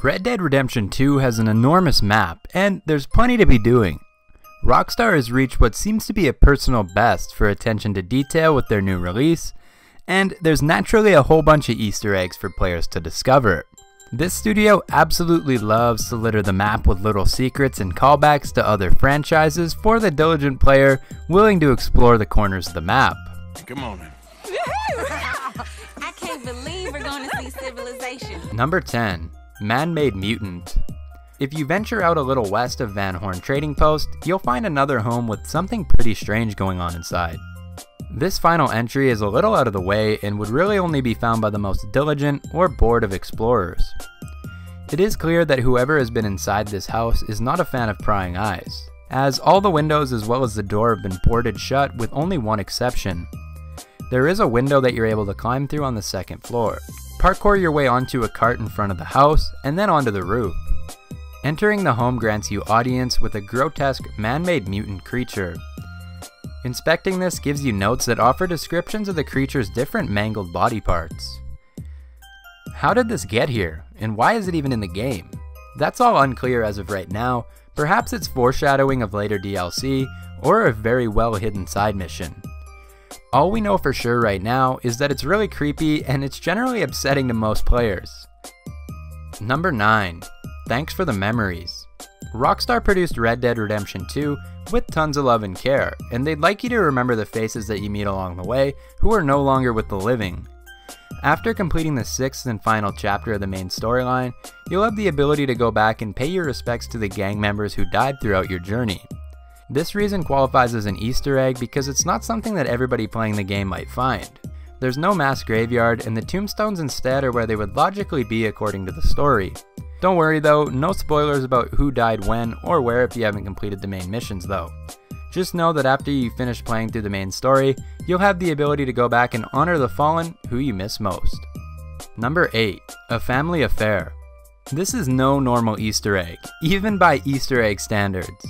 Red Dead Redemption 2 has an enormous map, and there's plenty to be doing. Rockstar has reached what seems to be a personal best for attention to detail with their new release, and there's naturally a whole bunch of Easter eggs for players to discover. This studio absolutely loves to litter the map with little secrets and callbacks to other franchises for the diligent player willing to explore the corners of the map. Come on. I can't believe we're going to see civilization. Number 10. Manmade Mutant. If you venture out a little west of Van Horn Trading Post, you'll find another home with something pretty strange going on inside. This final entry is a little out of the way and would really only be found by the most diligent or bored of explorers. It is clear that whoever has been inside this house is not a fan of prying eyes, as all the windows as well as the door have been boarded shut with only one exception. There is a window that you're able to climb through on the second floor. Parkour your way onto a cart in front of the house and then onto the roof. Entering the home grants you audience with a grotesque man-made mutant creature. Inspecting this gives you notes that offer descriptions of the creature's different mangled body parts. How did this get here, and why is it even in the game? That's all unclear as of right now. Perhaps it's foreshadowing of later DLC, or a very well hidden side mission. All we know for sure right now is that it's really creepy and it's generally upsetting to most players. Number 9. Thanks for the memories. Rockstar produced Red Dead Redemption 2 with tons of love and care, and they'd like you to remember the faces that you meet along the way who are no longer with the living. After completing the 6th and final chapter of the main storyline, you'll have the ability to go back and pay your respects to the gang members who died throughout your journey. This reason qualifies as an Easter egg because it's not something that everybody playing the game might find. There's no mass graveyard, and the tombstones instead are where they would logically be according to the story. Don't worry though, no spoilers about who died when or where if you haven't completed the main missions though. Just know that after you finish playing through the main story, you'll have the ability to go back and honor the fallen who you miss most. Number 8. A Family Affair. This is no normal Easter egg, even by Easter egg standards.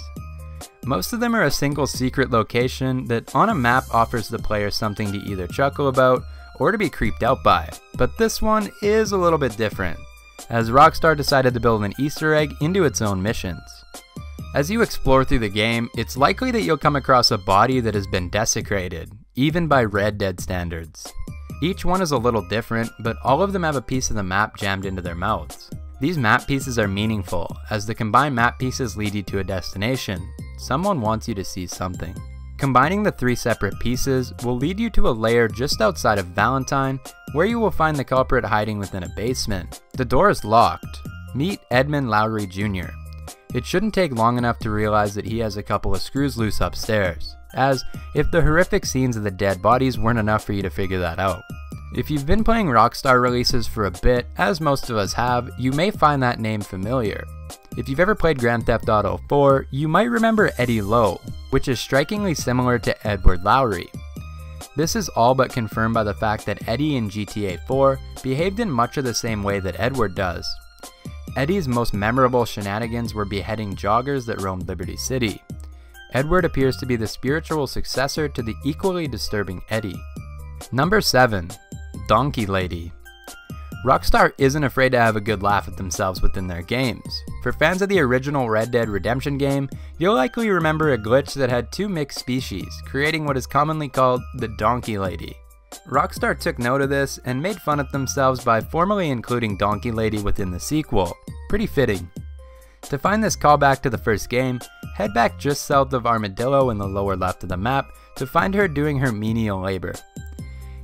Most of them are a single secret location that on a map offers the player something to either chuckle about or to be creeped out by, but this one is a little bit different, as Rockstar decided to build an Easter egg into its own missions. As you explore through the game, it's likely that you'll come across a body that has been desecrated, even by Red Dead standards. Each one is a little different, but all of them have a piece of the map jammed into their mouths. These map pieces are meaningful, as the combined map pieces lead you to a destination. Someone wants you to see something. Combining the 3 separate pieces will lead you to a lair just outside of Valentine, where you will find the culprit hiding within a basement. The door is locked. Meet Edmund Lowry Jr. It shouldn't take long enough to realize that he has a couple of screws loose upstairs, as if the horrific scenes of the dead bodies weren't enough for you to figure that out. If you've been playing Rockstar releases for a bit, as most of us have, you may find that name familiar. If you've ever played Grand Theft Auto 4, you might remember Eddie Lowe, which is strikingly similar to Edward Lowry. This is all but confirmed by the fact that Eddie in GTA 4 behaved in much of the same way that Edward does. Eddie's most memorable shenanigans were beheading joggers that roamed Liberty City. Edward appears to be the spiritual successor to the equally disturbing Eddie. Number 7. Donkey Lady. Rockstar isn't afraid to have a good laugh at themselves within their games. For fans of the original Red Dead Redemption game, you'll likely remember a glitch that had 2 mixed species, creating what is commonly called the Donkey Lady. Rockstar took note of this and made fun of themselves by formally including Donkey Lady within the sequel. Pretty fitting. To find this callback to the first game, head back just south of Armadillo in the lower left of the map to find her doing her menial labor.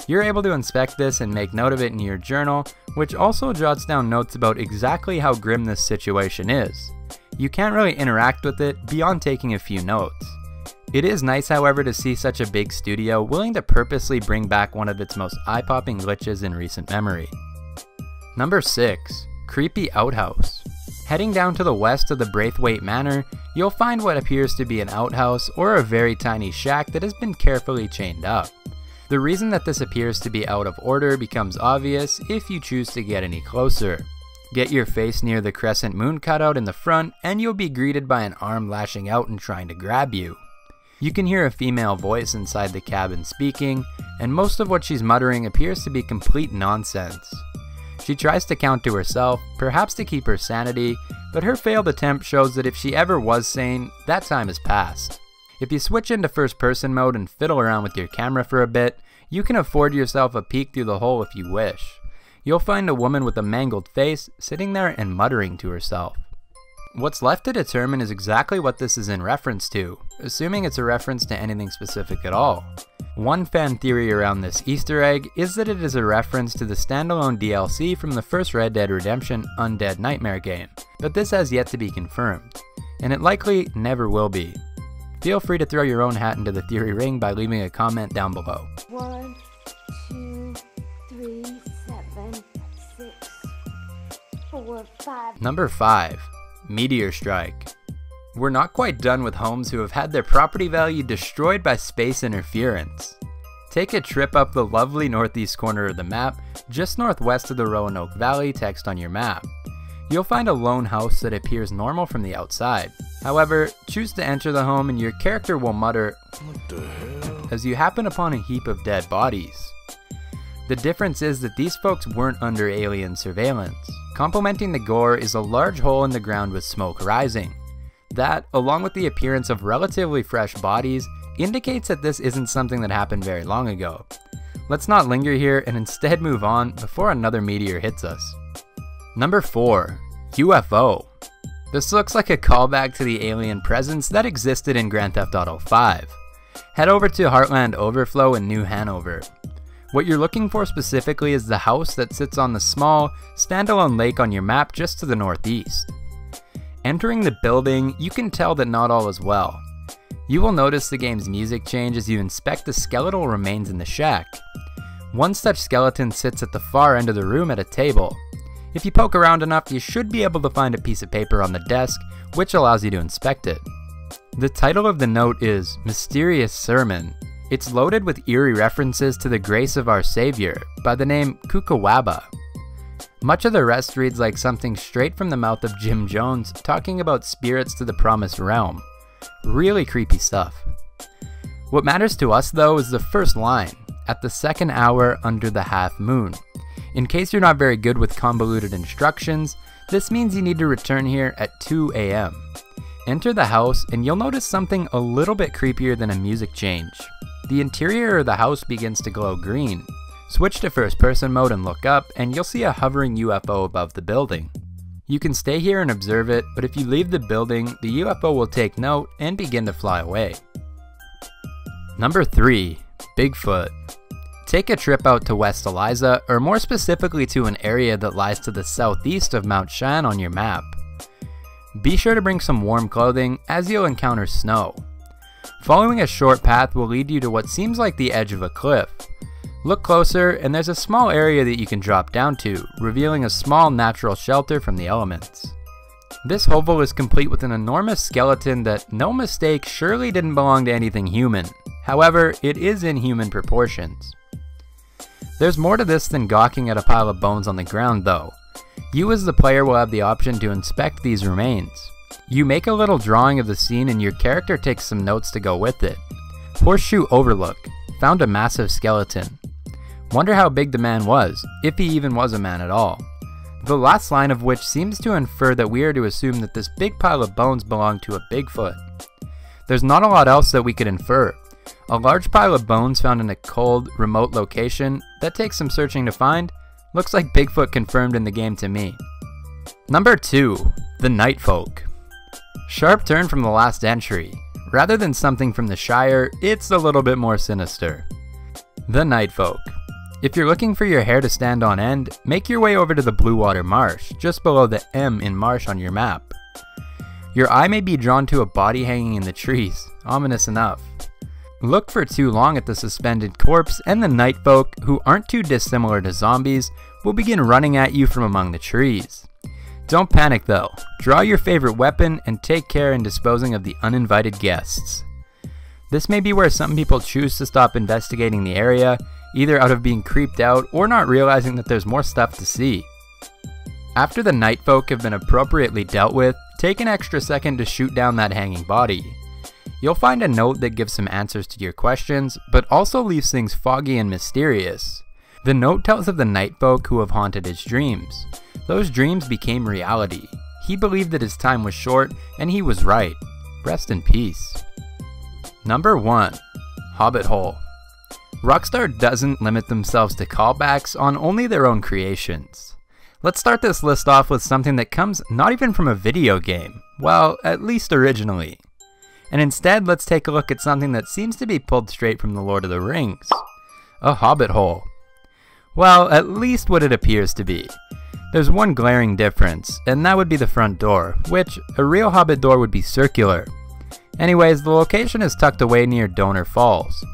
You're able to inspect this and make note of it in your journal, which also jots down notes about exactly how grim this situation is. You can't really interact with it beyond taking a few notes. It is nice, however, to see such a big studio willing to purposely bring back one of its most eye-popping glitches in recent memory. Number 6. Creepy Outhouse. Heading down to the west of the Braithwaite Manor, you'll find what appears to be an outhouse or a very tiny shack that has been carefully chained up. The reason that this appears to be out of order becomes obvious if you choose to get any closer. Get your face near the crescent moon cutout in the front and you'll be greeted by an arm lashing out and trying to grab you. You can hear a female voice inside the cabin speaking, and most of what she's muttering appears to be complete nonsense. She tries to count to herself, perhaps to keep her sanity, but her failed attempt shows that if she ever was sane, that time has passed. If you switch into first person mode and fiddle around with your camera for a bit, you can afford yourself a peek through the hole if you wish. You'll find a woman with a mangled face sitting there and muttering to herself. What's left to determine is exactly what this is in reference to, assuming it's a reference to anything specific at all. One fan theory around this Easter egg is that it is a reference to the standalone DLC from the first Red Dead Redemption Undead Nightmare game, but this has yet to be confirmed, and it likely never will be. Feel free to throw your own hat into the theory ring by leaving a comment down below. 1, 2, 3, 7, 6, 4, 5. Number 5. Meteor Strike. We're not quite done with homes who have had their property value destroyed by space interference. Take a trip up the lovely northeast corner of the map, just northwest of the Roanoke Valley text on your map. You'll find a lone house that appears normal from the outside. However, choose to enter the home and your character will mutter, "What the hell?" as you happen upon a heap of dead bodies. The difference is that these folks weren't under alien surveillance. Complementing the gore is a large hole in the ground with smoke rising. That, along with the appearance of relatively fresh bodies, indicates that this isn't something that happened very long ago. Let's not linger here and instead move on before another meteor hits us. Number 4. UFO. This looks like a callback to the alien presence that existed in Grand Theft Auto 5. Head over to Heartland Overflow in New Hanover. What you're looking for specifically is the house that sits on the small, standalone lake on your map just to the northeast. Entering the building, you can tell that not all is well. You will notice the game's music change as you inspect the skeletal remains in the shack. One such skeleton sits at the far end of the room at a table. If you poke around enough, you should be able to find a piece of paper on the desk, which allows you to inspect it. The title of the note is Mysterious Sermon. It's loaded with eerie references to the grace of our Savior, by the name Kukawaba. Much of the rest reads like something straight from the mouth of Jim Jones talking about spirits to the promised realm. Really creepy stuff. What matters to us though is the first line, at the second hour under the half moon. In case you're not very good with convoluted instructions, this means you need to return here at 2 AM. Enter the house and you'll notice something a little bit creepier than a music change. The interior of the house begins to glow green. Switch to first person mode and look up and you'll see a hovering UFO above the building. You can stay here and observe it, but if you leave the building, the UFO will take note and begin to fly away. Number 3. Bigfoot. Take a trip out to West Eliza, or more specifically to an area that lies to the southeast of Mount Shan on your map. Be sure to bring some warm clothing as you'll encounter snow. Following a short path will lead you to what seems like the edge of a cliff. Look closer and there's a small area that you can drop down to, revealing a small natural shelter from the elements. This hovel is complete with an enormous skeleton that, no mistake, surely didn't belong to anything human. However, it is in human proportions. There's more to this than gawking at a pile of bones on the ground though. You as the player will have the option to inspect these remains. You make a little drawing of the scene and your character takes some notes to go with it. Horseshoe Overlook. Found a massive skeleton. Wonder how big the man was, if he even was a man at all. The last line of which seems to infer that we are to assume that this big pile of bones belonged to a Bigfoot. There's not a lot else that we could infer. A large pile of bones found in a cold, remote location that takes some searching to find. Looks like Bigfoot confirmed in the game to me. Number 2. The Nightfolk. Sharp turn from the last entry. Rather than something from the Shire, it's a little bit more sinister. The Nightfolk. If you're looking for your hair to stand on end, make your way over to the Blue Water Marsh, just below the M in Marsh on your map. Your eye may be drawn to a body hanging in the trees, ominous enough. Look for too long at the suspended corpse and the Nightfolk, who aren't too dissimilar to zombies, will begin running at you from among the trees. Don't panic though, draw your favorite weapon and take care in disposing of the uninvited guests. This may be where some people choose to stop investigating the area, either out of being creeped out or not realizing that there's more stuff to see. After the Nightfolk have been appropriately dealt with, take an extra second to shoot down that hanging body. You'll find a note that gives some answers to your questions, but also leaves things foggy and mysterious. The note tells of the Nightfolk who have haunted his dreams. Those dreams became reality. He believed that his time was short, and he was right. Rest in peace. Number 1. Hobbit Hole. Rockstar doesn't limit themselves to callbacks on only their own creations. Let's start this list off with something that comes not even from a video game, well, at least originally. And instead, let's take a look at something that seems to be pulled straight from the Lord of the Rings. A Hobbit Hole. Well, at least what it appears to be. There's one glaring difference, and that would be the front door, which a real Hobbit door would be circular. Anyways, the location is tucked away near Donner Falls.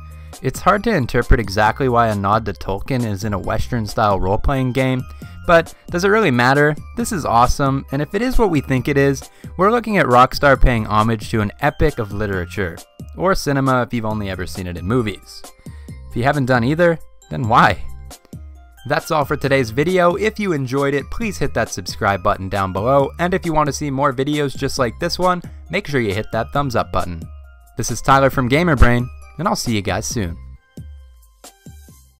It's hard to interpret exactly why a nod to Tolkien is in a Western-style role-playing game, but does it really matter? This is awesome, and if it is what we think it is, we're looking at Rockstar paying homage to an epic of literature, or cinema if you've only ever seen it in movies. If you haven't done either, then why? That's all for today's video. If you enjoyed it, please hit that subscribe button down below, and if you want to see more videos just like this one, make sure you hit that thumbs up button. This is Tyler from Gamer Brain, and I'll see you guys soon.